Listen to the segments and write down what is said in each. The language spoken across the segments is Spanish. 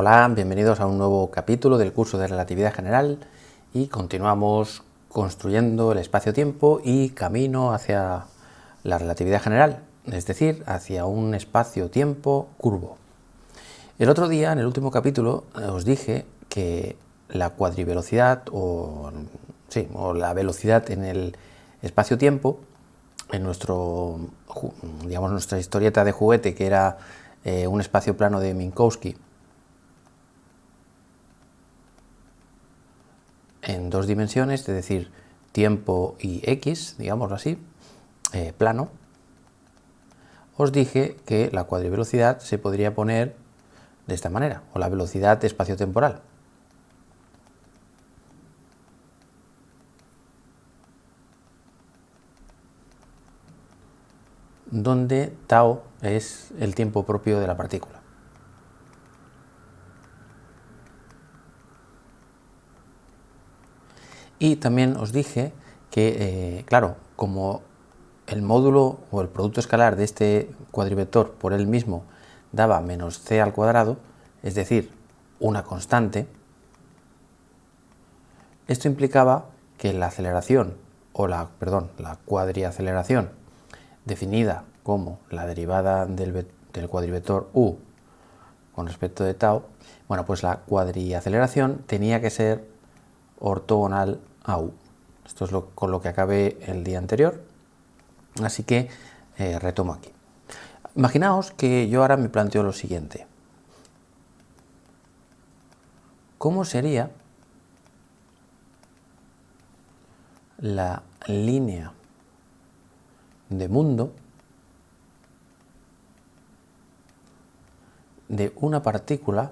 Hola, bienvenidos a un nuevo capítulo del curso de Relatividad General y continuamos construyendo el espacio-tiempo y camino hacia la relatividad general, es decir, hacia un espacio-tiempo curvo. El otro día, en el último capítulo, os dije que la cuadrivelocidad o la velocidad en el espacio-tiempo, en nuestra historieta de juguete, que era un espacio plano de Minkowski en dos dimensiones, es decir, tiempo y x, digámoslo así, plano, os dije que la cuadrivelocidad se podría poner de esta manera, o la velocidad espaciotemporal. Donde tau es el tiempo propio de la partícula. Y también os dije que, claro, como el módulo o el producto escalar de este cuadrivector por él mismo daba menos c al cuadrado, es decir, una constante, esto implicaba que la aceleración, la cuadriaceleración, definida como la derivada del cuadrivector u con respecto de tau, bueno, pues la cuadriaceleración tenía que ser ortogonal a u. Esto es con lo que acabé el día anterior, así que retomo aquí. Imaginaos que yo ahora me planteo lo siguiente. ¿Cómo sería la línea de mundo de una partícula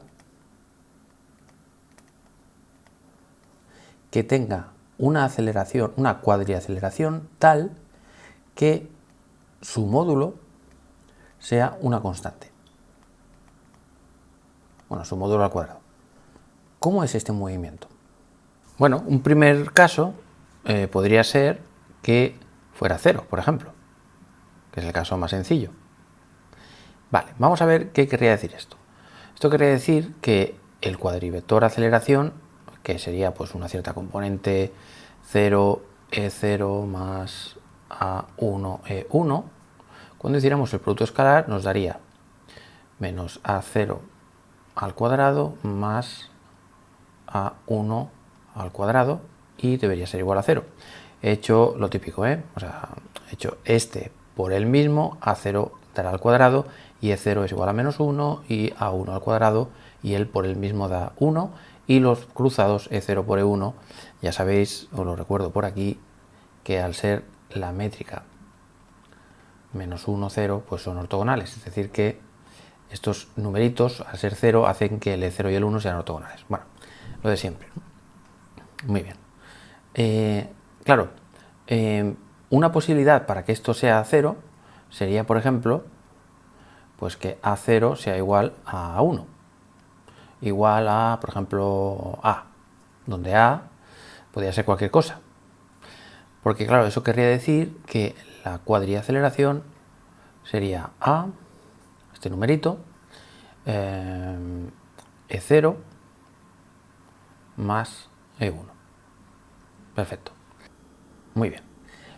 que tenga una aceleración, una cuadriaceleración tal que su módulo sea una constante? Bueno, su módulo al cuadrado. ¿Cómo es este movimiento? Bueno, un primer caso podría ser que fuera cero, por ejemplo, que es el caso más sencillo. Vale, vamos a ver qué querría decir esto. Esto querría decir que el cuadrivector aceleración, que sería pues una cierta componente 0, E0 más A1, E1, cuando hiciéramos el producto escalar nos daría menos A0 al cuadrado más A1 al cuadrado y debería ser igual a 0. He hecho lo típico, he hecho este por el mismo, A0 dará al cuadrado y E0 es igual a menos 1 y A1 al cuadrado y él por el mismo da 1 y los cruzados E0 por E1, ya sabéis, os lo recuerdo por aquí, que al ser la métrica menos 1, 0, pues son ortogonales, es decir que estos numeritos al ser 0 hacen que el E0 y el 1 sean ortogonales. Bueno, lo de siempre. Muy bien. Claro, una posibilidad para que esto sea 0 sería, por ejemplo, pues que A0 sea igual a 1, igual a, por ejemplo, A, donde A podría ser cualquier cosa. Porque claro, eso querría decir que la cuadriaceleración sería A, este numerito, E0 más E1. Perfecto. Muy bien.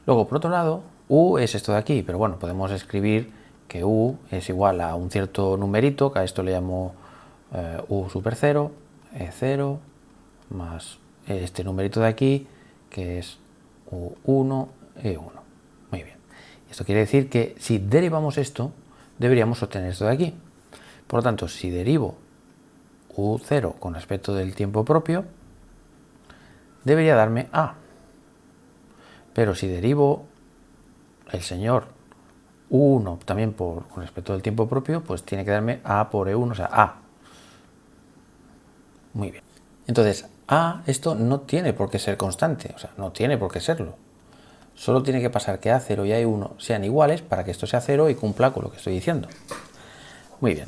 Luego, por otro lado, U es esto de aquí, pero bueno, podemos escribir que U es igual a un cierto numerito, que a esto le llamo U super 0, E0, más este numerito de aquí, que es U1, E1. Muy bien. Esto quiere decir que si derivamos esto, deberíamos obtener esto de aquí. Por lo tanto, si derivo U0 con respecto del tiempo propio, debería darme A. Pero si derivo el señor U1 también con respecto del tiempo propio, pues tiene que darme A por E1, o sea, A. Muy bien. Entonces, A, esto no tiene por qué ser constante, o sea, no tiene por qué serlo. Solo tiene que pasar que A0 y A1 sean iguales para que esto sea 0 y cumpla con lo que estoy diciendo. Muy bien.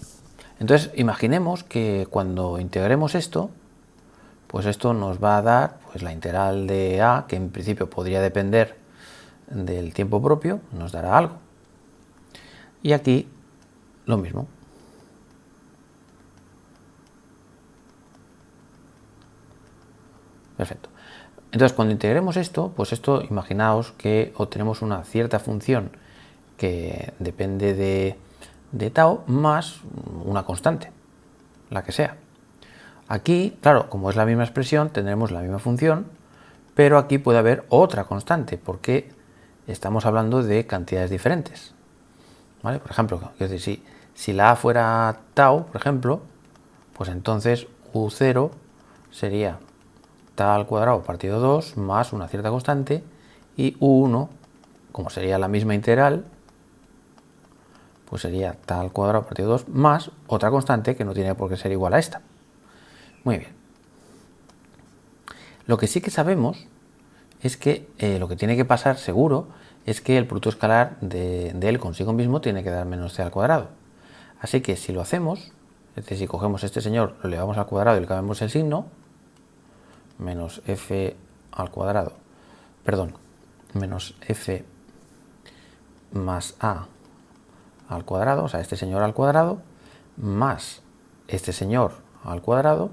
Entonces, imaginemos que cuando integremos esto, pues esto nos va a dar pues la integral de A, que en principio podría depender del tiempo propio, nos dará algo. Y aquí lo mismo. Perfecto. Entonces, cuando integremos esto, pues esto, imaginaos que obtenemos una cierta función que depende de tau más una constante, la que sea. Aquí, claro, como es la misma expresión, tendremos la misma función, pero aquí puede haber otra constante, porque estamos hablando de cantidades diferentes. ¿Vale? Por ejemplo, es decir, si la a fuera tau, por ejemplo, pues entonces u0 sería tau al cuadrado partido 2 más una cierta constante, y u1, como sería la misma integral, pues sería tau al cuadrado partido 2 más otra constante que no tiene por qué ser igual a esta. Muy bien. Lo que sí que sabemos es que lo que tiene que pasar seguro es que el producto escalar de él consigo mismo tiene que dar menos c al cuadrado. Así que si lo hacemos, es decir, si cogemos este señor, lo elevamos al cuadrado y le cambiamos el signo, menos f al cuadrado, perdón, menos f más a al cuadrado, o sea, este señor al cuadrado, más este señor al cuadrado,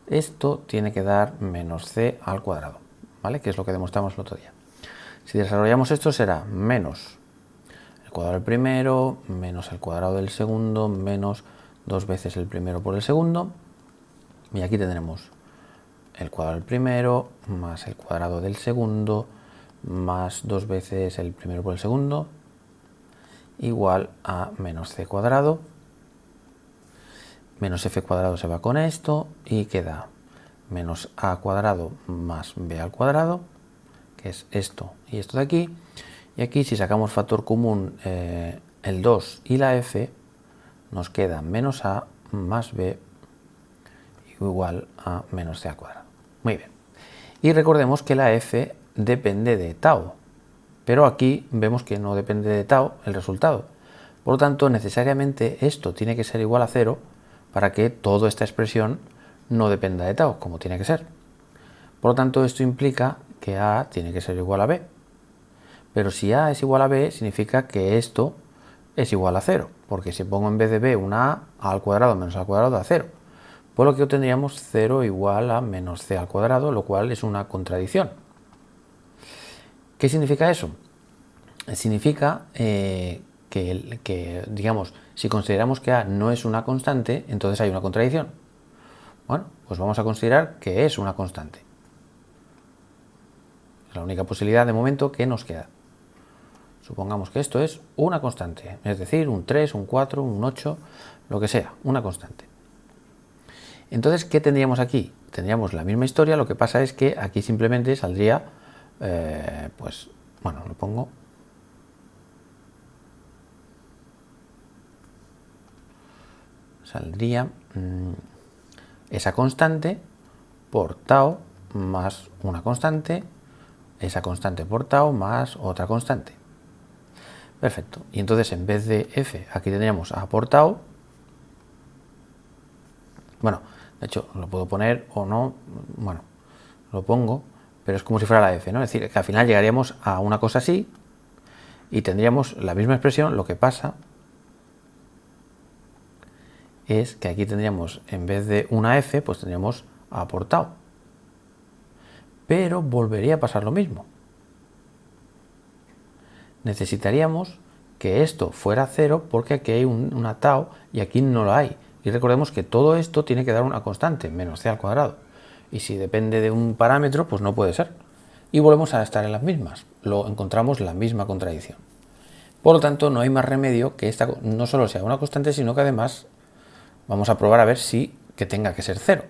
esto tiene que dar menos c al cuadrado, ¿vale? Que es lo que demostramos el otro día. Si desarrollamos esto será menos el cuadrado del primero, menos el cuadrado del segundo, menos 2 veces el primero por el segundo, y aquí tendremos el cuadrado del primero, más el cuadrado del segundo, más 2 veces el primero por el segundo, igual a menos c cuadrado, menos f cuadrado se va con esto y queda menos a cuadrado más b al cuadrado, que es esto y esto de aquí. Y aquí si sacamos factor común el 2 y la f, nos queda menos a más b igual a menos c al cuadrado. Muy bien. Y recordemos que la f depende de tau, pero aquí vemos que no depende de tau el resultado. Por lo tanto, necesariamente esto tiene que ser igual a 0 para que toda esta expresión no dependa de tau, como tiene que ser. Por lo tanto, esto implica que a tiene que ser igual a b. Pero si a es igual a b, significa que esto es igual a 0, porque si pongo en vez de b una a al cuadrado menos a al cuadrado da 0. Por lo que obtendríamos 0 igual a menos c al cuadrado, lo cual es una contradicción. ¿Qué significa eso? Significa que, digamos, si consideramos que a no es una constante, entonces hay una contradicción. Bueno, pues vamos a considerar que es una constante. Es la única posibilidad de momento que nos queda. Supongamos que esto es una constante, es decir, un 3, un 4, un 8, lo que sea, una constante. Entonces, ¿qué tendríamos aquí? Tendríamos la misma historia, lo que pasa es que aquí simplemente saldría, pues, bueno, lo pongo. Saldría esa constante por tau más una constante, esa constante por tau más otra constante. Perfecto. Y entonces en vez de f, aquí tendríamos a por tau. Bueno, de hecho, lo puedo poner o no, bueno, lo pongo, pero es como si fuera la f, ¿no? Es decir, que al final llegaríamos a una cosa así y tendríamos la misma expresión, lo que pasa es que aquí tendríamos, en vez de una f, pues tendríamos a por tau. Pero volvería a pasar lo mismo. Necesitaríamos que esto fuera 0 porque aquí hay una tau y aquí no lo hay. Y recordemos que todo esto tiene que dar una constante, menos c al cuadrado. Y si depende de un parámetro, pues no puede ser. Y volvemos a estar en las mismas. Encontramos la misma contradicción. Por lo tanto, no hay más remedio que esta no solo sea una constante, sino que además vamos a probar a ver si que tenga que ser 0.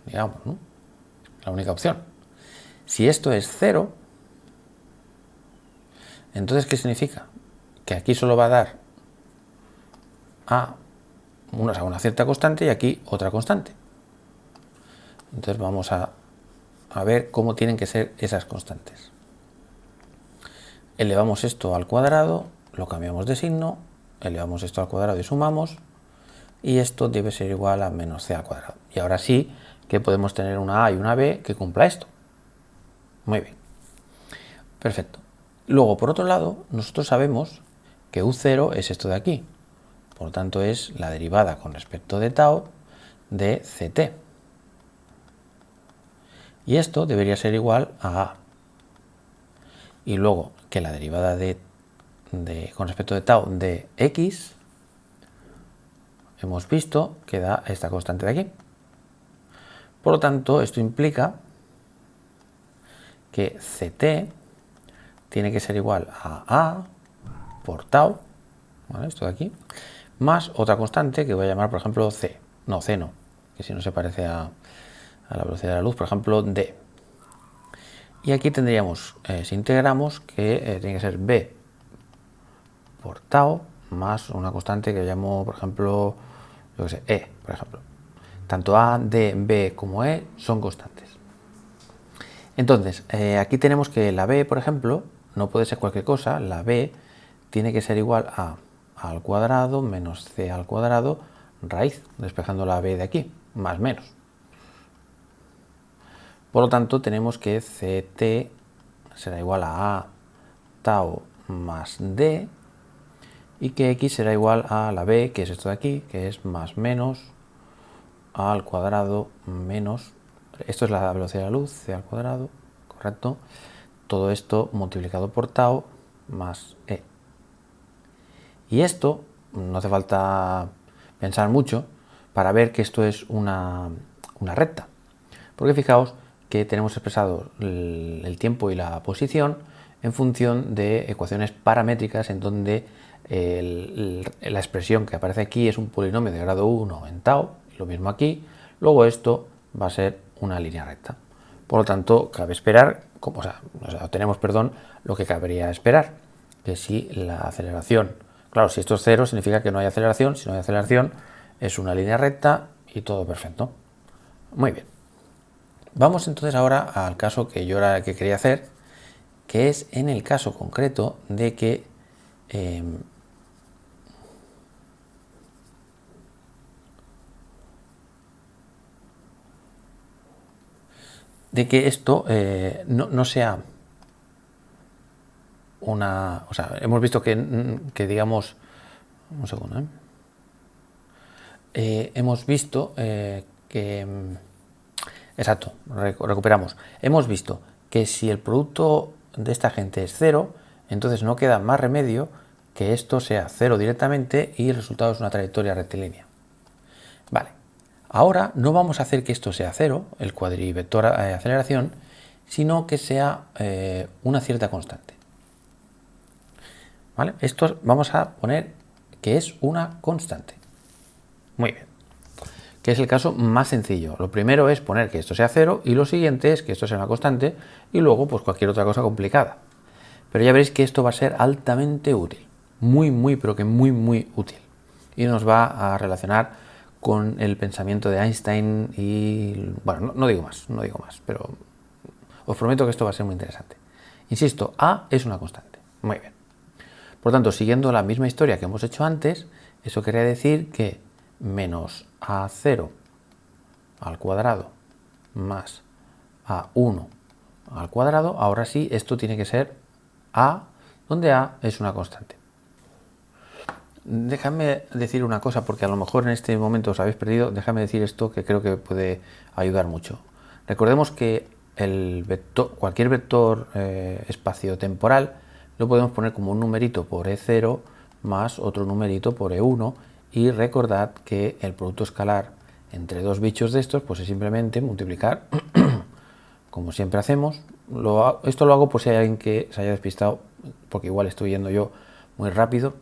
Digamos, ¿no? La única opción. Si esto es 0, entonces, ¿qué significa? Que aquí solo va a dar a una cierta constante y aquí otra constante. Entonces vamos a ver cómo tienen que ser esas constantes. Elevamos esto al cuadrado, lo cambiamos de signo, elevamos esto al cuadrado y sumamos, y esto debe ser igual a menos c al cuadrado. Y ahora sí que podemos tener una a y una b que cumpla esto. Muy bien. Perfecto. Luego, por otro lado, nosotros sabemos que u0 es esto de aquí. Por lo tanto, es la derivada con respecto de tau de ct. Y esto debería ser igual a A. Y luego que la derivada con respecto de tau de x, hemos visto que da esta constante de aquí. Por lo tanto, esto implica que ct tiene que ser igual a por tau, ¿vale? Esto de aquí, más otra constante que voy a llamar, por ejemplo, c. No, c no, que si no se parece a la velocidad de la luz, por ejemplo, d. Y aquí tendríamos, si integramos, que tiene que ser b por tau más una constante que llamo, por ejemplo, yo que sé, e, por ejemplo. Tanto a, d, b como e son constantes. Entonces, aquí tenemos que la b, por ejemplo, no puede ser cualquier cosa. La b tiene que ser igual a al cuadrado menos c al cuadrado raíz, despejando la b de aquí, más menos. Por lo tanto, tenemos que ct será igual a tau más d y que x será igual a la b, que es esto de aquí, que es más menos a al cuadrado menos, esto es la velocidad de la luz, c al cuadrado, correcto, todo esto multiplicado por tau más e. Y esto, no hace falta pensar mucho para ver que esto es una recta, porque fijaos que tenemos expresado el tiempo y la posición en función de ecuaciones paramétricas en donde la expresión que aparece aquí es un polinomio de grado 1 en tau, lo mismo aquí, luego esto va a ser una línea recta. Por lo tanto, cabe esperar, obtenemos, lo que cabría esperar, que si la aceleración, claro, si esto es cero significa que no hay aceleración, si no hay aceleración es una línea recta y todo perfecto. Muy bien. Vamos entonces ahora al caso que yo era que quería hacer, que es en el caso concreto de que esto no sea una... O sea, hemos visto que digamos... Un segundo, hemos visto que... Exacto, recuperamos. Hemos visto que si el producto de esta gente es cero, entonces no queda más remedio que esto sea cero directamente y el resultado es una trayectoria rectilínea. Vale, ahora no vamos a hacer que esto sea cero, el cuadrivector aceleración, sino que sea una cierta constante. ¿Vale? Esto vamos a poner que es una constante. Muy bien. Que es el caso más sencillo. Lo primero es poner que esto sea cero y lo siguiente es que esto sea una constante y luego pues cualquier otra cosa complicada. Pero ya veréis que esto va a ser altamente útil. Muy, pero que muy útil. Y nos va a relacionar con el pensamiento de Einstein y... Bueno, no digo más, pero os prometo que esto va a ser muy interesante. Insisto, A es una constante. Muy bien. Por tanto, siguiendo la misma historia que hemos hecho antes, eso querría decir que menos A0 al cuadrado más A1 al cuadrado, ahora sí, esto tiene que ser A, donde A es una constante. Déjame decir una cosa, porque a lo mejor en este momento os habéis perdido, déjame decir esto que creo que puede ayudar mucho. Recordemos que cualquier vector espacio-temporal lo podemos poner como un numerito por E0 más otro numerito por E1 y recordad que el producto escalar entre dos bichos de estos pues es simplemente multiplicar, como siempre hacemos. Esto lo hago por si hay alguien que se haya despistado, porque igual estoy yendo yo muy rápido.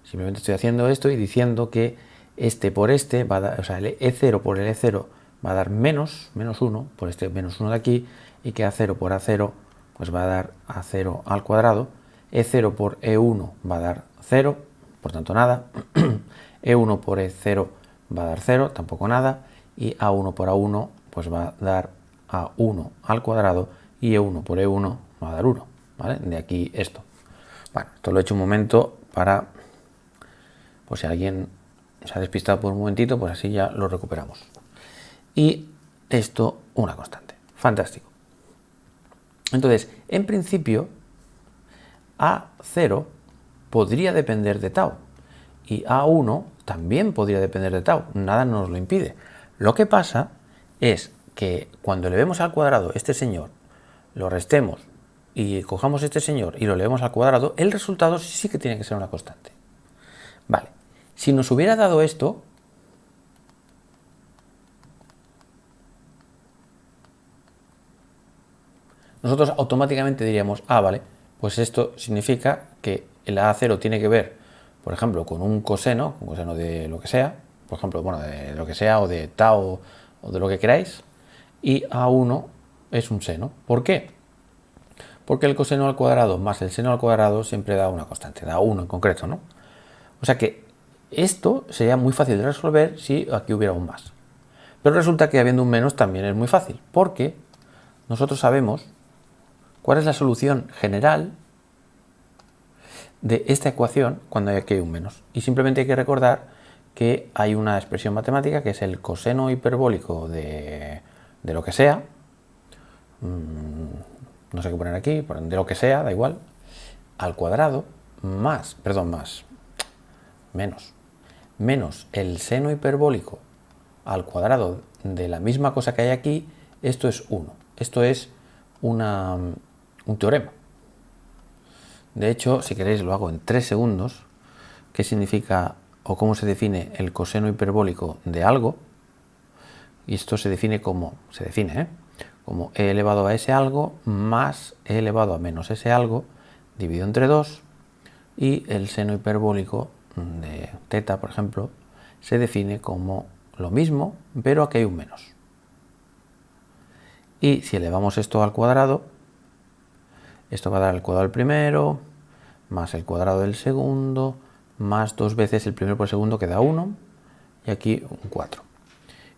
Simplemente estoy haciendo esto y diciendo que este por este va a dar, o sea, el E0 por el E0 va a dar menos 1 por este menos 1 de aquí, y que A0 por A0 pues va a dar A0 al cuadrado, E0 por E1 va a dar 0, por tanto nada, E1 por E0 va a dar 0, tampoco nada, y A1 por A1 pues va a dar A1 al cuadrado, y E1 por E1 va a dar 1, ¿vale? De aquí esto. Bueno, esto lo he hecho un momento para... Pues si alguien se ha despistado por un momentito, pues así ya lo recuperamos. Y esto, una constante. Fantástico. Entonces, en principio, A0 podría depender de tau. Y A1 también podría depender de tau. Nada nos lo impide. Lo que pasa es que cuando elevemos al cuadrado este señor, lo restemos y cojamos este señor y lo elevemos al cuadrado, el resultado sí que tiene que ser una constante. Vale, si nos hubiera dado esto, nosotros automáticamente diríamos, ah, vale, pues esto significa que el A0 tiene que ver, por ejemplo, con un coseno de lo que sea, por ejemplo, bueno, de lo que sea, o de tau, o de lo que queráis, y A1 es un seno. ¿Por qué? Porque el coseno al cuadrado más el seno al cuadrado siempre da una constante, da 1 en concreto, ¿no? O sea que esto sería muy fácil de resolver si aquí hubiera un más. Pero resulta que habiendo un menos también es muy fácil, porque nosotros sabemos cuál es la solución general de esta ecuación cuando aquí hay un menos. Y simplemente hay que recordar que hay una expresión matemática que es el coseno hiperbólico de lo que sea, no sé qué poner aquí, de lo que sea, da igual, al cuadrado menos el seno hiperbólico al cuadrado de la misma cosa que hay aquí, esto es 1. Esto es un teorema. De hecho, si queréis lo hago en 3 segundos. ¿Qué significa o cómo se define el coseno hiperbólico de algo? Y esto se define como, como e elevado a ese algo más e elevado a menos ese algo dividido entre 2, y el seno hiperbólico de teta, por ejemplo, se define como lo mismo, pero aquí hay un menos. Y si elevamos esto al cuadrado, esto va a dar el cuadrado del primero, más el cuadrado del segundo, más 2 veces el primero por el segundo, que da 1, y aquí un 4.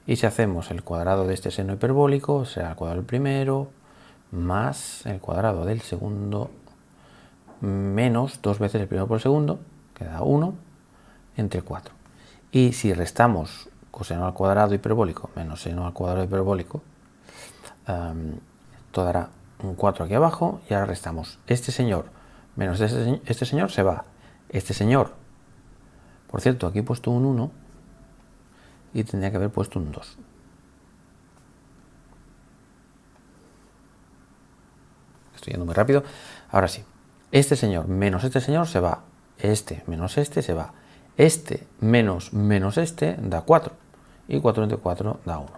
Y si hacemos el cuadrado de este seno hiperbólico, será el cuadrado del primero, más el cuadrado del segundo, menos 2 veces el primero por el segundo, que da 1, entre 4. Y si restamos coseno al cuadrado hiperbólico menos seno al cuadrado hiperbólico, esto dará un 4 aquí abajo, y ahora restamos este señor menos este señor, se va. Este señor, por cierto, aquí he puesto un 1 y tendría que haber puesto un 2. Estoy yendo muy rápido. Ahora sí, este señor menos este señor se va. Este menos este se va. Este menos este da 4. Y 4 entre 4 da 1.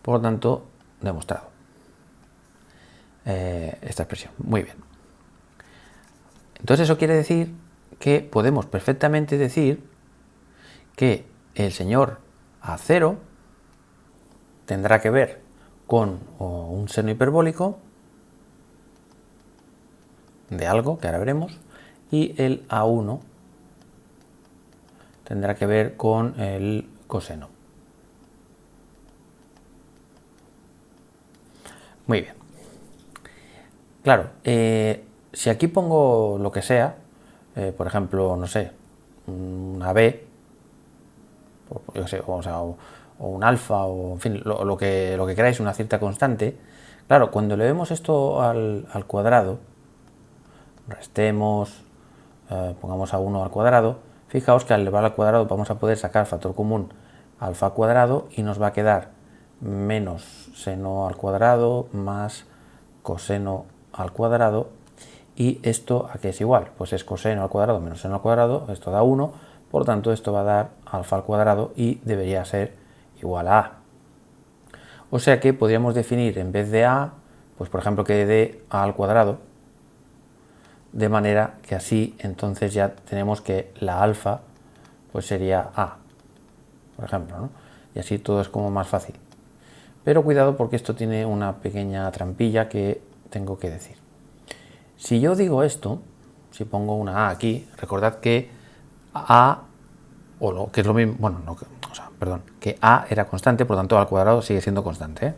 Por lo tanto, demostrado esta expresión. Muy bien. Entonces eso quiere decir que podemos perfectamente decir que el señor A0 tendrá que ver con un seno hiperbólico de algo, que ahora veremos, y el A1 tendrá que ver con el coseno. Muy bien. Claro, si aquí pongo lo que sea, por ejemplo, no sé, una B, yo sé, o un alfa, o en fin, lo que queráis, una cierta constante, claro, cuando le vemos esto al cuadrado, restemos, pongamos a 1 al cuadrado, fijaos que al elevar al cuadrado vamos a poder sacar factor común alfa cuadrado y nos va a quedar menos seno al cuadrado más coseno al cuadrado, y esto a qué es igual, pues es coseno al cuadrado menos seno al cuadrado, esto da 1, por lo tanto esto va a dar alfa al cuadrado y debería ser igual a A. O sea que podríamos definir en vez de A, pues por ejemplo que dé A al cuadrado, de manera que así entonces ya tenemos que la alfa pues sería A, por ejemplo, ¿no? Y así todo es como más fácil. Pero cuidado, porque esto tiene una pequeña trampilla que tengo que decir. Si yo digo esto, si pongo una A aquí, recordad que A, o lo que es lo mismo, bueno, no, perdón, que A era constante, por lo tanto al cuadrado sigue siendo constante, ¿eh?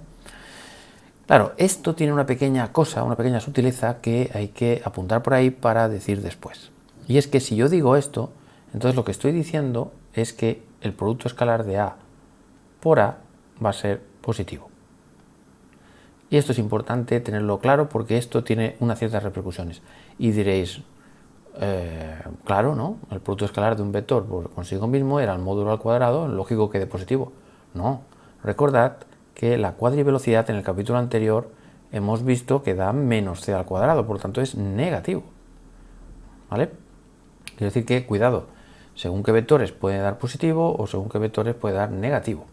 Claro, esto tiene una pequeña cosa, una pequeña sutileza que hay que apuntar por ahí para decir después. Y es que si yo digo esto, entonces lo que estoy diciendo es que el producto escalar de A por A va a ser positivo. Y esto es importante tenerlo claro porque esto tiene unas ciertas repercusiones. Y diréis, claro, ¿no? El producto escalar de un vector por consigo mismo era el módulo al cuadrado, lógico que de positivo. No, recordad que la cuadrivelocidad en el capítulo anterior hemos visto que da menos c al cuadrado, por lo tanto es negativo. ¿Vale? Quiere decir que, cuidado, según qué vectores puede dar positivo o según qué vectores puede dar negativo.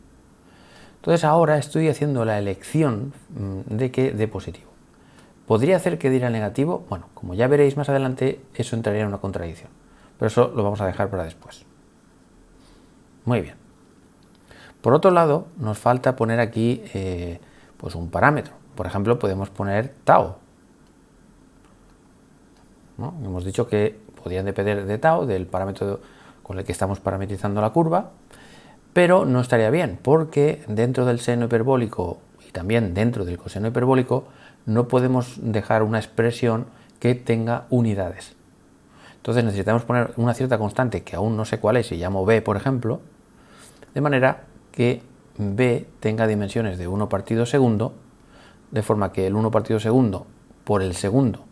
Entonces ahora estoy haciendo la elección de que dé positivo. ¿Podría hacer que diera negativo? Bueno, como ya veréis más adelante, eso entraría en una contradicción. Pero eso lo vamos a dejar para después. Muy bien. Por otro lado, nos falta poner aquí pues un parámetro. Por ejemplo, podemos poner tau, ¿no? Hemos dicho que podían depender de tau, del parámetro con el que estamos parametrizando la curva, pero no estaría bien, porque dentro del seno hiperbólico y también dentro del coseno hiperbólico no podemos dejar una expresión que tenga unidades. Entonces necesitamos poner una cierta constante que aún no sé cuál es, y llamo b, por ejemplo, de manera que b tenga dimensiones de 1 partido segundo, de forma que el 1 partido segundo por el segundo,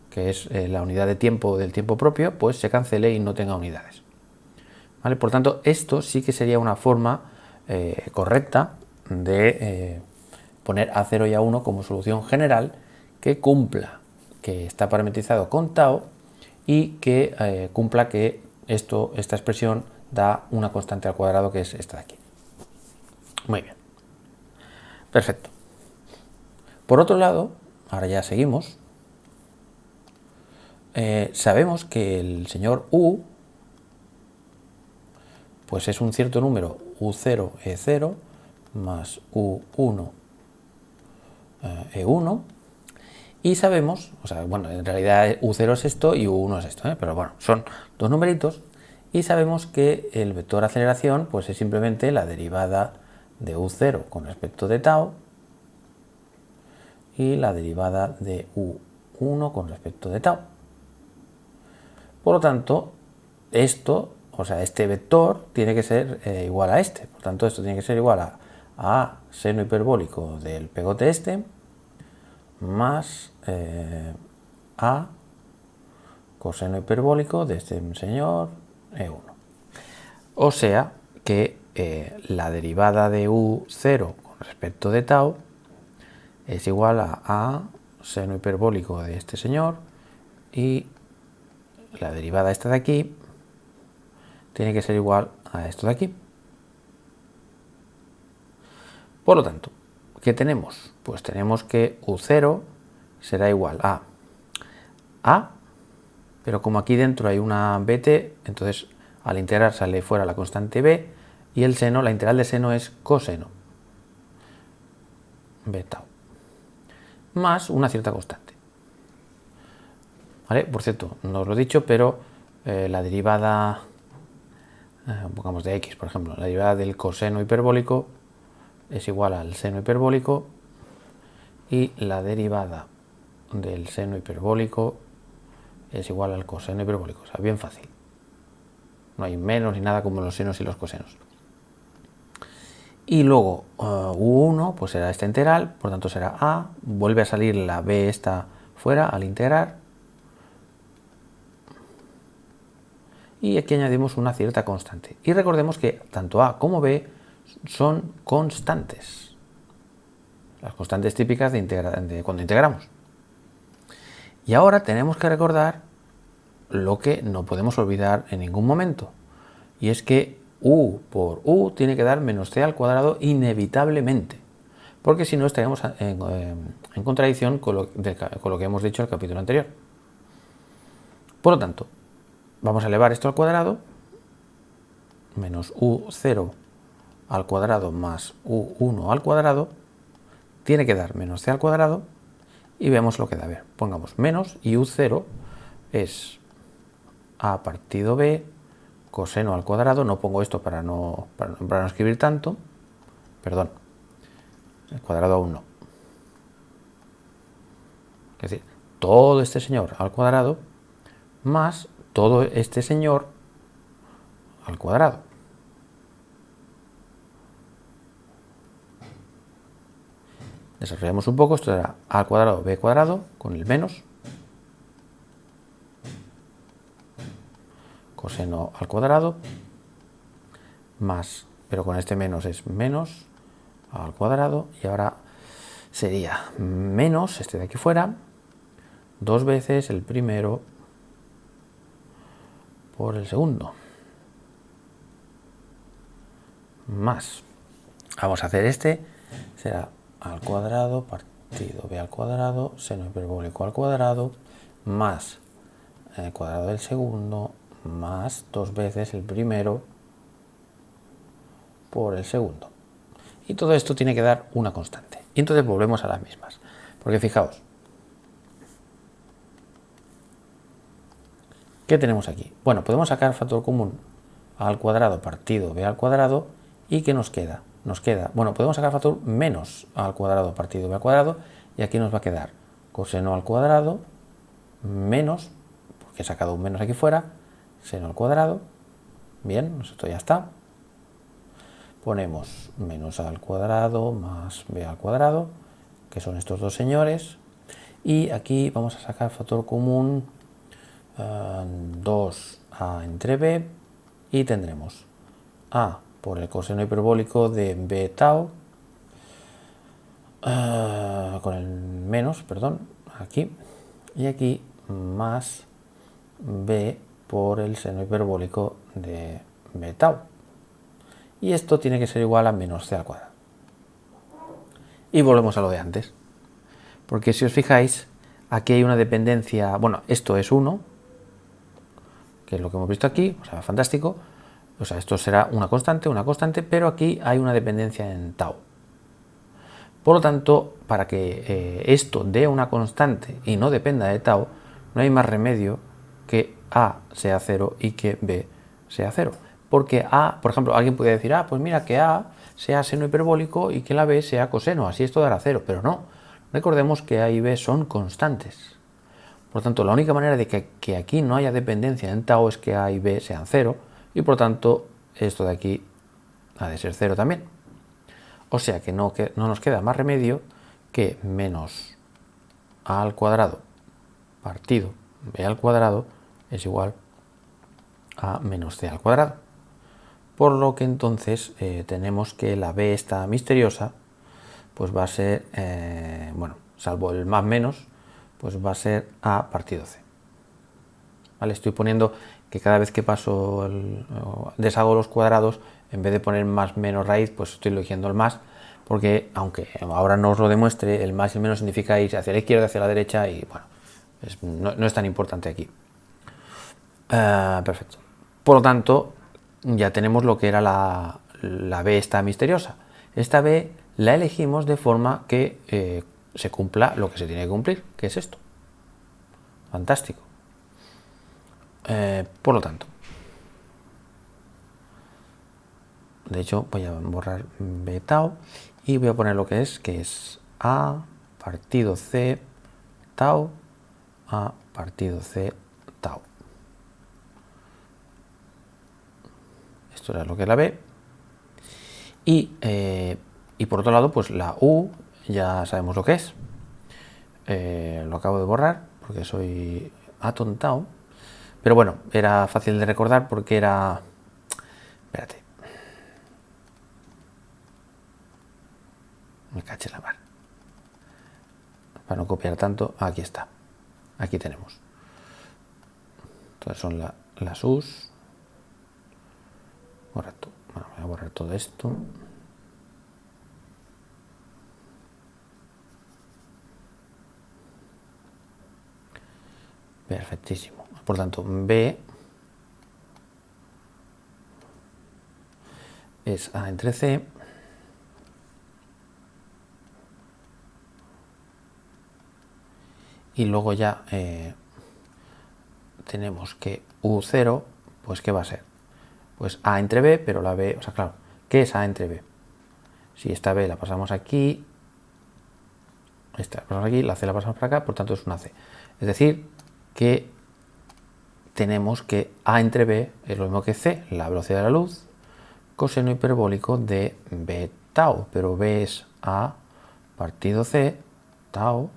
que es la unidad de tiempo del tiempo propio, pues se cancele y no tenga unidades. ¿Vale? Por tanto, esto sí que sería una forma correcta de poner A0 y A1 como solución general que cumpla que está parametrizado con tau y que cumpla que esta expresión da una constante al cuadrado, que es esta de aquí. Muy bien. Perfecto. Por otro lado, ahora ya seguimos, sabemos que el señor U pues es un cierto número U0, E0 más U1, E1, y sabemos, o sea, bueno, en realidad U0 es esto y U1 es esto, pero bueno, son dos numeritos, y sabemos que el vector aceleración pues es simplemente la derivada de U0 con respecto de tau y la derivada de U1 con respecto de tau. Por lo tanto, esto, o sea, este vector tiene que ser igual a este. Por tanto, esto tiene que ser igual a seno hiperbólico del pegote este más a coseno hiperbólico de este señor E1. O sea que la derivada de U0 con respecto de tau es igual a seno hiperbólico de este señor, y la derivada esta de aquí tiene que ser igual a esto de aquí. Por lo tanto, ¿qué tenemos? Pues tenemos que U0 será igual a A, pero como aquí dentro hay una bt, entonces al integrar sale fuera la constante b, y el seno, la integral de seno es coseno b tau, más una cierta constante. ¿Vale? Por cierto, no os lo he dicho, pero la derivada, pongamos de x, por ejemplo, la derivada del coseno hiperbólico es igual al seno hiperbólico, y la derivada del seno hiperbólico es igual al coseno hiperbólico. O sea, bien fácil. No hay menos ni nada como los senos y los cosenos. Y luego U1 pues será esta integral, por tanto será A, vuelve a salir la B esta fuera al integrar, y aquí añadimos una cierta constante. Y recordemos que tanto A como B son constantes, las constantes típicas de cuando integramos. Y ahora tenemos que recordar lo que no podemos olvidar en ningún momento, y es que U por U tiene que dar menos c al cuadrado inevitablemente, porque si no estaríamos en contradicción con lo que hemos dicho en el capítulo anterior. Por lo tanto, vamos a elevar esto al cuadrado, menos U0 al cuadrado más U1 al cuadrado, tiene que dar menos c al cuadrado, y vemos lo que da. A ver, pongamos menos, y U0 es A partido B coseno al cuadrado, no pongo esto para no escribir tanto, perdón, el cuadrado aún no. Es decir, todo este señor al cuadrado más todo este señor al cuadrado. Desarrollamos un poco, esto era a al cuadrado b cuadrado con el menos, coseno al cuadrado, más, pero con este menos es menos al cuadrado, y ahora sería menos este de aquí fuera, 2 veces el primero por el segundo, más, vamos a hacer este, será al cuadrado partido b al cuadrado, seno hiperbólico al cuadrado, más el cuadrado del segundo, más 2 veces el primero por el segundo. Y todo esto tiene que dar una constante. Y entonces volvemos a las mismas. Porque fijaos, ¿qué tenemos aquí? Bueno, podemos sacar factor común al cuadrado partido b al cuadrado, y ¿qué nos queda? Nos queda, bueno, podemos sacar factor menos al cuadrado partido b al cuadrado, y aquí nos va a quedar coseno al cuadrado menos, porque he sacado un menos aquí fuera, seno al cuadrado. Bien, esto ya está. Ponemos menos a al cuadrado más b al cuadrado, que son estos dos señores, y aquí vamos a sacar factor común 2a entre b, y tendremos a por el coseno hiperbólico de b tau, con el menos, perdón, aquí, y aquí más b por el seno hiperbólico de b tau. Y esto tiene que ser igual a menos c al cuadrado. Y volvemos a lo de antes. Porque si os fijáis, aquí hay una dependencia, bueno, esto es 1, que es lo que hemos visto aquí, o sea, fantástico. O sea, esto será una constante, pero aquí hay una dependencia en tau. Por lo tanto, para que esto dé una constante y no dependa de tau, no hay más remedio que a sea 0 y que b sea 0. Porque a, por ejemplo, alguien puede decir, pues mira, que a sea seno hiperbólico y que la b sea coseno, así esto dará 0, pero no. Recordemos que a y b son constantes. Por lo tanto, la única manera de que aquí no haya dependencia en tau es que a y b sean 0, y por lo tanto esto de aquí ha de ser 0 también. O sea que no nos queda más remedio que menos a al cuadrado partido b al cuadrado es igual a menos c al cuadrado. Por lo que entonces tenemos que la b esta misteriosa pues va a ser, bueno, salvo el más menos, pues va a ser a partido c. ¿Vale? Estoy poniendo que cada vez que paso deshago los cuadrados, en vez de poner más menos raíz, pues estoy eligiendo el más, porque aunque ahora no os lo demuestre, el más y el menos significa ir hacia la izquierda, hacia la derecha, y bueno, no es tan importante aquí. Perfecto. Por lo tanto, ya tenemos lo que era la b esta misteriosa. Esta b la elegimos de forma que se cumpla lo que se tiene que cumplir, que es esto. Fantástico. Por lo tanto, de hecho voy a borrar b tau y voy a poner lo que es a partido c tau, a partido c tau. Esto era lo que es la b. Y por otro lado, pues la u ya sabemos lo que es. Lo acabo de borrar porque soy atontado. Pero bueno, era fácil de recordar porque era... Espérate. Me caché la mar. Para no copiar tanto, aquí está. Aquí tenemos. Entonces son las u's. Borrar todo. Bueno, voy a borrar todo esto. Perfectísimo. Por tanto, b es a entre c y luego ya tenemos que u0, pues ¿qué va a ser? Pues a entre b, pero la b, o sea, claro, ¿qué es a entre b? Si esta b la pasamos aquí, esta la pasamos aquí, la c la pasamos para acá, por tanto es una c. Es decir, que tenemos que a entre b es lo mismo que c, la velocidad de la luz, coseno hiperbólico de b tau, pero b es a partido c tau,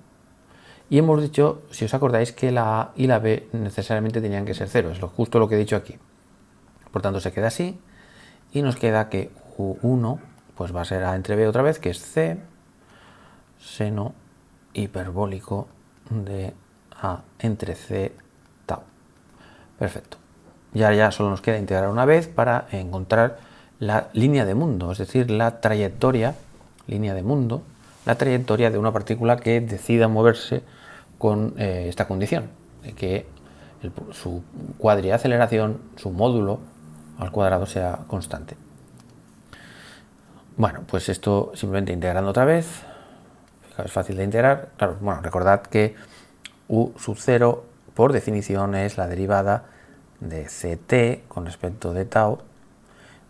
y hemos dicho, si os acordáis, que la a y la b necesariamente tenían que ser 0, es justo lo que he dicho aquí. Por tanto se queda así y nos queda que u1, pues va a ser a entre b otra vez, que es c seno hiperbólico de a entre c tau. Perfecto. Ya solo nos queda integrar una vez para encontrar la línea de mundo, es decir, la trayectoria, línea de mundo, la trayectoria de una partícula que decida moverse con esta condición, de que su cuadriaceleración, su módulo al cuadrado sea constante. Bueno, pues esto simplemente integrando otra vez, fijaos, es fácil de integrar. Claro, bueno, recordad que u sub 0 por definición es la derivada de ct con respecto de tau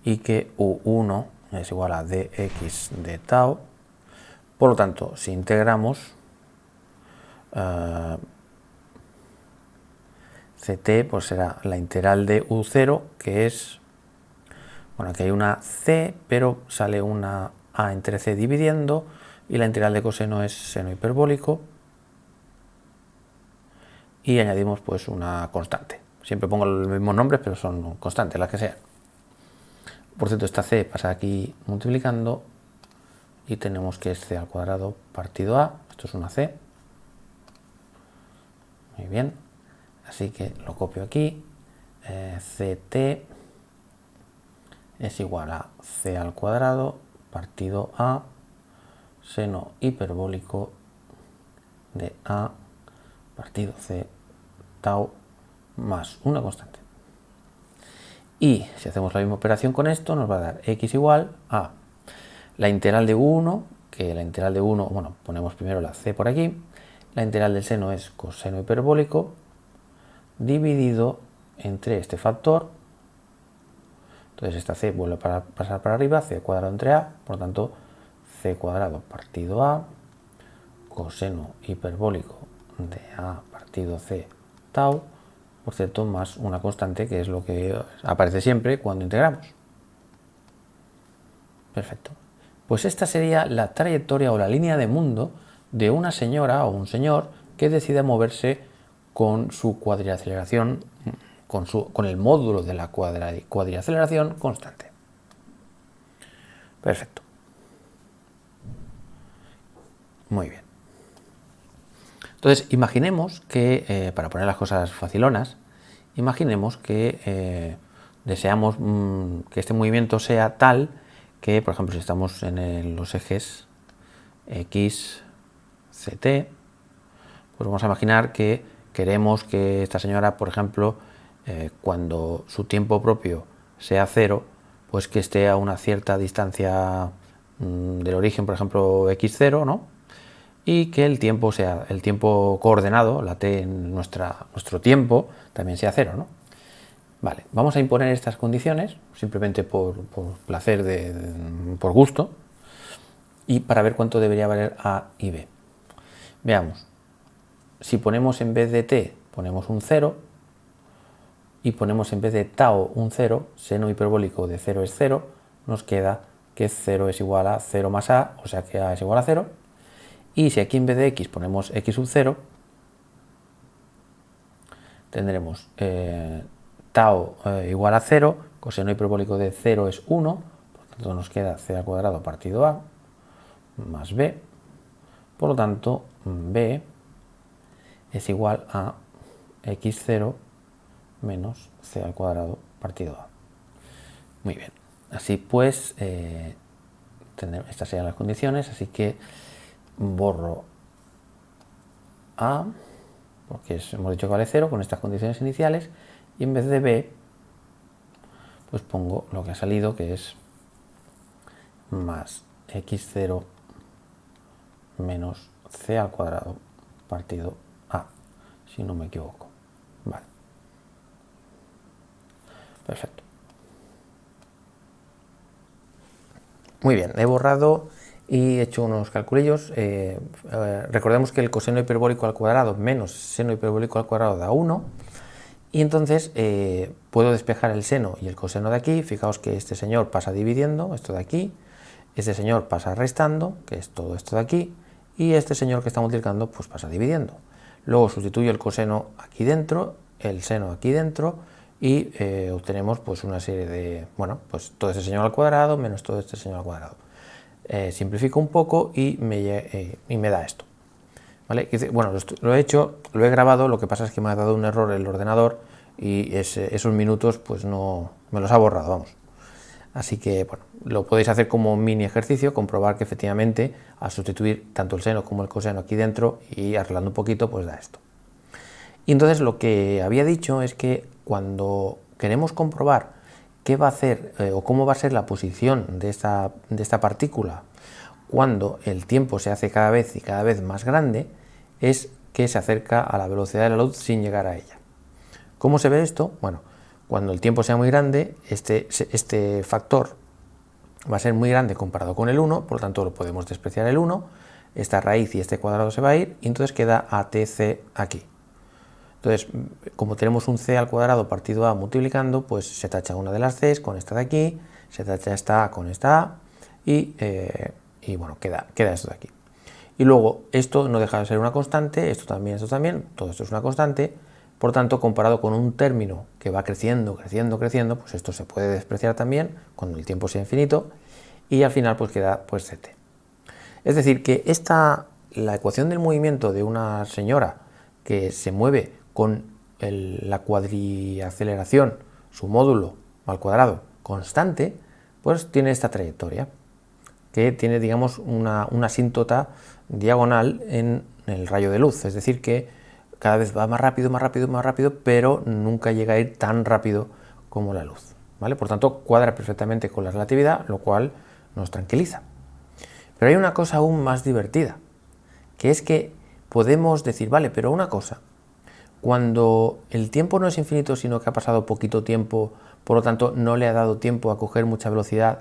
y que u1 es igual a dx de tau. Por lo tanto, si integramos ct, pues será la integral de u0, que es, bueno, aquí hay una c, pero sale una a entre c dividiendo, y la integral de coseno es seno hiperbólico, y añadimos pues una constante. Siempre pongo los mismos nombres, pero son constantes, las que sean. Por cierto, esta c pasa aquí multiplicando, y tenemos que es c al cuadrado partido a, esto es una c. Muy bien, así que lo copio aquí, ct es igual a c al cuadrado partido a seno hiperbólico de a partido c tau más una constante. Y si hacemos la misma operación con esto, nos va a dar x igual a la integral de u1, que la integral de 1, bueno, ponemos primero la c por aquí, la integral del seno es coseno hiperbólico dividido entre este factor. Entonces esta c vuelve a pasar para arriba, c cuadrado entre a, por lo tanto c cuadrado partido a coseno hiperbólico de a partido c tau, por cierto, más una constante, que es lo que aparece siempre cuando integramos. Perfecto. Pues esta sería la trayectoria o la línea de mundo de una señora o un señor que decide moverse con su cuadriaceleración, con el módulo de la cuadriaceleración constante. Perfecto. Muy bien. Entonces, imaginemos que, para poner las cosas facilonas, imaginemos que deseamos que este movimiento sea tal que, por ejemplo, si estamos en los ejes x, ct, pues vamos a imaginar que queremos que esta señora, por ejemplo, cuando su tiempo propio sea 0, pues que esté a una cierta distancia del origen, por ejemplo, x0, ¿no? Y que el tiempo sea el tiempo coordenado, la t en nuestro tiempo, también sea 0, ¿no? Vale, vamos a imponer estas condiciones, simplemente por placer, por gusto, y para ver cuánto debería valer a y b. Veamos, si ponemos en vez de t, ponemos un 0, y ponemos en vez de tau un 0, seno hiperbólico de 0 es 0, nos queda que 0 es igual a 0 más a, o sea que a es igual a 0, y si aquí en vez de x ponemos x sub 0, tendremos tau igual a 0, coseno hiperbólico de 0 es 1, por lo tanto nos queda c al cuadrado partido a más b, por lo tanto b es igual a x0 menos c al cuadrado partido a. Muy bien, así pues, estas serían las condiciones, así que borro a, porque hemos dicho que vale 0 con estas condiciones iniciales, y en vez de b, pues pongo lo que ha salido, que es más x0 menos c al cuadrado partido a, si no me equivoco. Vale. Perfecto. Muy bien, he borrado y he hecho unos calculillos. Recordemos que el coseno hiperbólico al cuadrado menos seno hiperbólico al cuadrado da 1, y entonces puedo despejar el seno y el coseno de aquí. Fijaos que este señor pasa dividiendo, esto de aquí, este señor pasa restando, que es todo esto de aquí, y este señor que está multiplicando pues pasa dividiendo. Luego sustituyo el coseno aquí dentro, el seno aquí dentro, y obtenemos pues una serie de, bueno, pues todo este señor al cuadrado menos todo este señor al cuadrado. simplifico un poco y me da esto. ¿Vale? Bueno, lo he hecho, lo he grabado, lo que pasa es que me ha dado un error el ordenador y esos minutos pues no me los ha borrado, vamos. Así que bueno, lo podéis hacer como un mini ejercicio, comprobar que efectivamente al sustituir tanto el seno como el coseno aquí dentro y arreglando un poquito, pues da esto. Y entonces lo que había dicho es que cuando queremos comprobar qué va a hacer o cómo va a ser la posición de esta partícula cuando el tiempo se hace cada vez y cada vez más grande, es que se acerca a la velocidad de la luz sin llegar a ella. ¿Cómo se ve esto? Bueno, cuando el tiempo sea muy grande, este factor va a ser muy grande comparado con el 1, por lo tanto lo podemos despreciar el 1, esta raíz y este cuadrado se va a ir, y entonces queda ATC aquí. Entonces, como tenemos un c al cuadrado partido a multiplicando, pues se tacha una de las c's con esta de aquí, se tacha esta a con esta a, y bueno, queda esto de aquí. Y luego, esto no deja de ser una constante, esto también, todo esto es una constante, por tanto, comparado con un término que va creciendo, creciendo, creciendo, pues esto se puede despreciar también cuando el tiempo sea infinito, y al final pues queda pues ct. Es decir, que la ecuación del movimiento de una señora que se mueve con la cuadriaceleración, su módulo al cuadrado constante, pues tiene esta trayectoria, que tiene, digamos, una asíntota diagonal en el rayo de luz, es decir, que cada vez va más rápido, más rápido, más rápido, pero nunca llega a ir tan rápido como la luz, ¿vale? Por tanto, cuadra perfectamente con la relatividad, lo cual nos tranquiliza. Pero hay una cosa aún más divertida, que es que podemos decir, vale, pero una cosa, cuando el tiempo no es infinito, sino que ha pasado poquito tiempo, por lo tanto no le ha dado tiempo a coger mucha velocidad,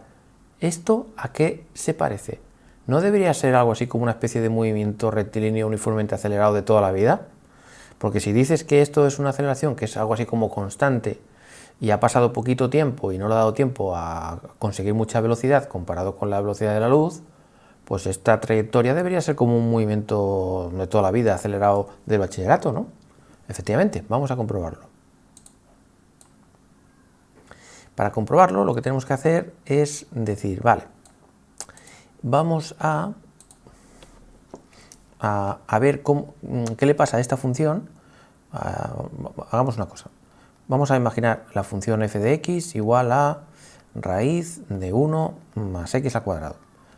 ¿esto a qué se parece? ¿No debería ser algo así como una especie de movimiento rectilíneo uniformemente acelerado de toda la vida? Porque si dices que esto es una aceleración que es algo así como constante y ha pasado poquito tiempo y no le ha dado tiempo a conseguir mucha velocidad comparado con la velocidad de la luz, pues esta trayectoria debería ser como un movimiento de toda la vida acelerado del bachillerato, ¿no? Efectivamente, vamos a comprobarlo. Para comprobarlo, lo que tenemos que hacer es decir, vale, vamos a ver qué le pasa a esta función. Hagamos una cosa. Vamos a imaginar la función f de x igual a raíz de 1 más x al cuadrado.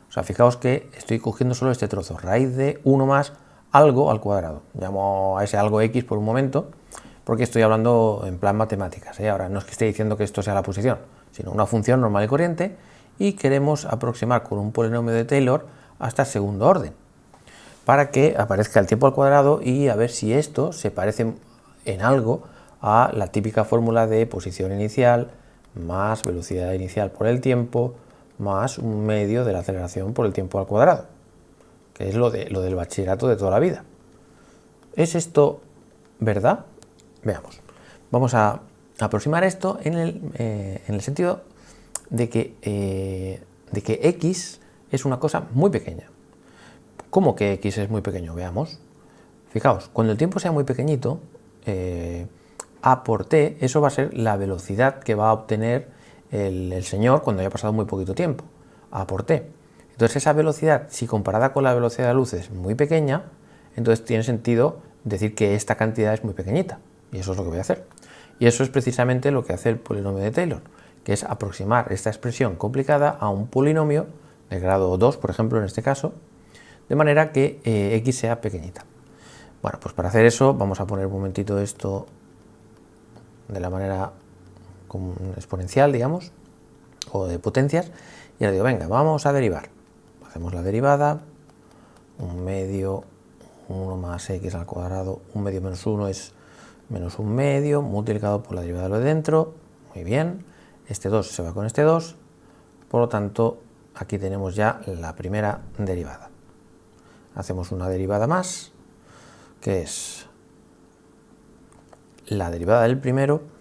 O sea, fijaos que estoy cogiendo solo este trozo, raíz de 1 más algo al cuadrado. Llamo a ese algo x por un momento, porque estoy hablando en plan matemáticas, ¿eh? Ahora no es que esté diciendo que esto sea la posición, sino una función normal y corriente, y queremos aproximar con un polinomio de Taylor hasta el segundo orden, para que aparezca el tiempo al cuadrado y a ver si esto se parece en algo a la típica fórmula de posición inicial más velocidad inicial por el tiempo más un medio de la aceleración por el tiempo al cuadrado, que es lo del bachillerato de toda la vida. ¿Es esto verdad? Veamos. Vamos a aproximar esto en el sentido de que x es una cosa muy pequeña. ¿Cómo que x es muy pequeño? Veamos. Fijaos, cuando el tiempo sea muy pequeñito, a por t, eso va a ser la velocidad que va a obtener el señor cuando haya pasado muy poquito tiempo, a por t. Entonces esa velocidad, si comparada con la velocidad de la luz es muy pequeña, entonces tiene sentido decir que esta cantidad es muy pequeñita, y eso es lo que voy a hacer. Y eso es precisamente lo que hace el polinomio de Taylor, que es aproximar esta expresión complicada a un polinomio de grado 2, por ejemplo, en este caso, de manera que x sea pequeñita. Bueno, pues para hacer eso vamos a poner un momentito esto de la manera exponencial, digamos, o de potencias, y ahora digo, venga, vamos a derivar. Hacemos la derivada, 1 medio, 1 más x al cuadrado, 1 medio menos 1 es menos 1 medio, multiplicado por la derivada de lo de dentro, muy bien, este 2 se va con este 2, por lo tanto, aquí tenemos ya la primera derivada. Hacemos una derivada más, que es la derivada del primero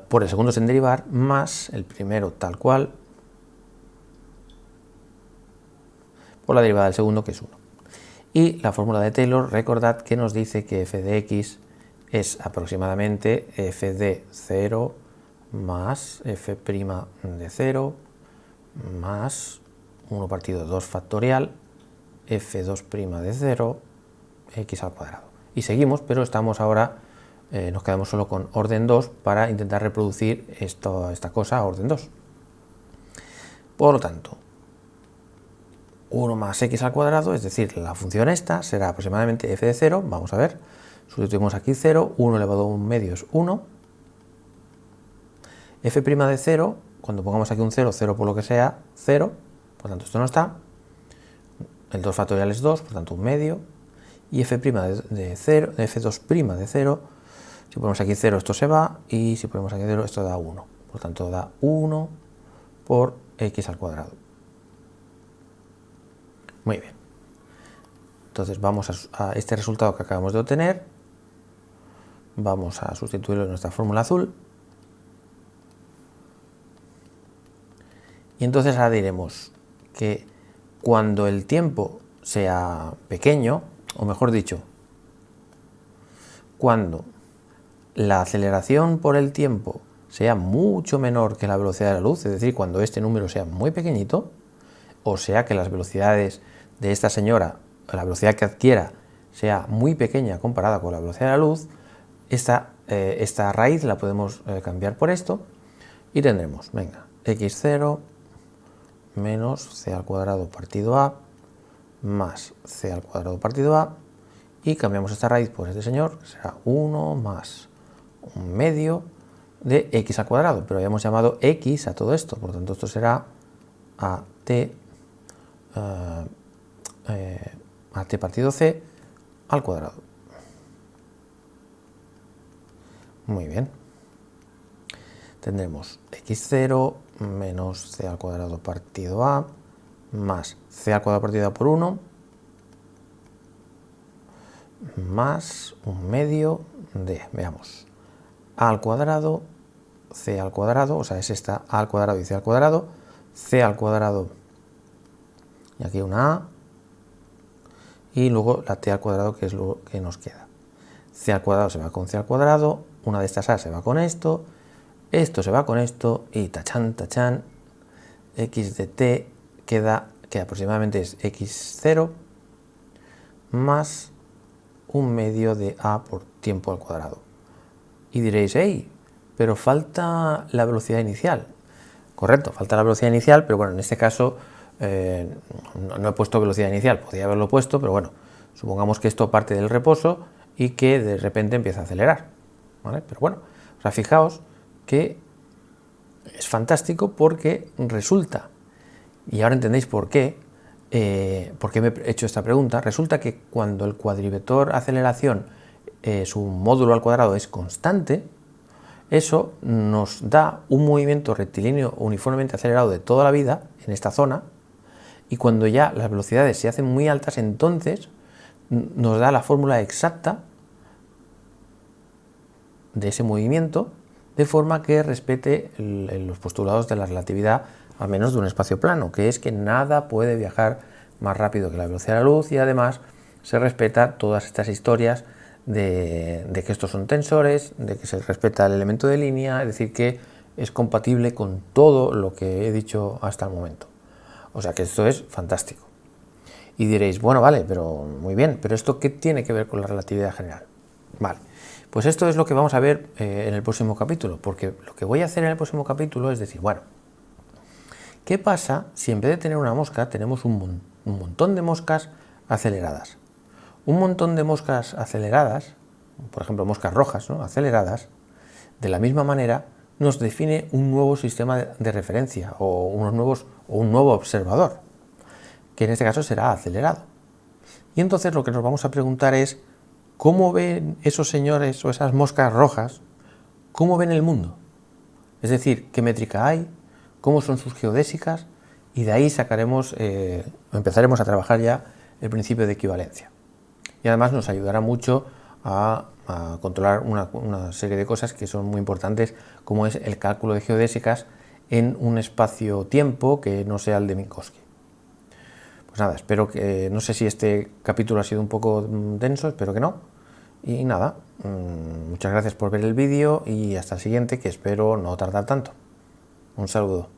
por el segundo sin derivar más el primero tal cual por la derivada del segundo, que es 1. Y la fórmula de Taylor, recordad que nos dice que f de x es aproximadamente f de 0 más f' de 0 más 1 partido 2 factorial f2' de 0 x al cuadrado. Y seguimos, pero estamos ahora, nos quedamos solo con orden 2 para intentar reproducir esta cosa a orden 2. Por lo tanto, 1 más x al cuadrado, es decir, la función esta será aproximadamente f de 0, vamos a ver, sustituimos aquí 0, 1 elevado a 1 medio es 1, f' de 0, cuando pongamos aquí un 0, 0 por lo que sea, 0, por tanto esto no está, el 2 factorial es 2, por tanto 1 medio, y f' de 0, f2' de 0, si ponemos aquí 0 esto se va, y si ponemos aquí 0 esto da 1, por tanto da 1 por x al cuadrado. Muy bien, entonces vamos a este resultado que acabamos de obtener, vamos a sustituirlo en nuestra fórmula azul, y entonces ahora diremos que cuando el tiempo sea pequeño, o mejor dicho, cuando la aceleración por el tiempo sea mucho menor que la velocidad de la luz, es decir, cuando este número sea muy pequeñito, o sea que las velocidades de esta señora, la velocidad que adquiera, sea muy pequeña comparada con la velocidad de la luz, esta raíz la podemos cambiar por esto y tendremos, venga, x0 menos c al cuadrado partido a más c al cuadrado partido a, y cambiamos esta raíz por este señor, que será 1 más 1 medio de x al cuadrado, pero habíamos llamado x a todo esto, por lo tanto esto será a t partido c al cuadrado. Muy bien. Tendremos x0 menos c al cuadrado partido a más c al cuadrado partido a por 1 más 1 medio de, veamos, a al cuadrado, c al cuadrado, o sea, es esta a al cuadrado y c al cuadrado, c al cuadrado, y aquí una a, y luego la t al cuadrado, que es lo que nos queda. C al cuadrado se va con c al cuadrado, una de estas a se va con esto se va con esto, y tachán, tachán, x de t queda, que aproximadamente es x0 más 1 medio de a por tiempo al cuadrado. Y diréis, hey, pero falta la velocidad inicial. Correcto, falta la velocidad inicial, pero bueno, en este caso no he puesto velocidad inicial, podría haberlo puesto, pero bueno, supongamos que esto parte del reposo y que de repente empieza a acelerar, ¿vale? Pero bueno, o sea, fijaos que es fantástico porque resulta, y ahora entendéis por qué me he hecho esta pregunta, resulta que cuando el cuadrivector aceleración, su módulo al cuadrado es constante, eso nos da un movimiento rectilíneo uniformemente acelerado de toda la vida en esta zona, y cuando ya las velocidades se hacen muy altas, entonces nos da la fórmula exacta de ese movimiento, de forma que respete los postulados de la relatividad, al menos de un espacio plano, que es que nada puede viajar más rápido que la velocidad de la luz, y además se respeta todas estas historias de que estos son tensores, de que se respeta el elemento de línea, es decir, que es compatible con todo lo que he dicho hasta el momento. O sea que esto es fantástico. Y diréis, bueno, vale, pero muy bien, pero ¿esto qué tiene que ver con la relatividad general? Vale, pues esto es lo que vamos a ver en el próximo capítulo, porque lo que voy a hacer en el próximo capítulo es decir, bueno, ¿qué pasa si en vez de tener una mosca tenemos un montón de moscas aceleradas? Un montón de moscas aceleradas, por ejemplo moscas rojas, ¿no?, aceleradas, de la misma manera nos define un nuevo sistema de referencia o un nuevo observador, que en este caso será acelerado. Y entonces lo que nos vamos a preguntar es, ¿cómo ven esos señores o esas moscas rojas? ¿Cómo ven el mundo? Es decir, ¿qué métrica hay? ¿Cómo son sus geodésicas? Y de ahí empezaremos a trabajar ya el principio de equivalencia. Y además nos ayudará mucho a controlar una serie de cosas que son muy importantes, como es el cálculo de geodésicas en un espacio-tiempo que no sea el de Minkowski. Pues nada, espero que, no sé si este capítulo ha sido un poco denso, espero que no, Y nada, muchas gracias por ver el vídeo y hasta el siguiente, que espero no tardar tanto. Un saludo.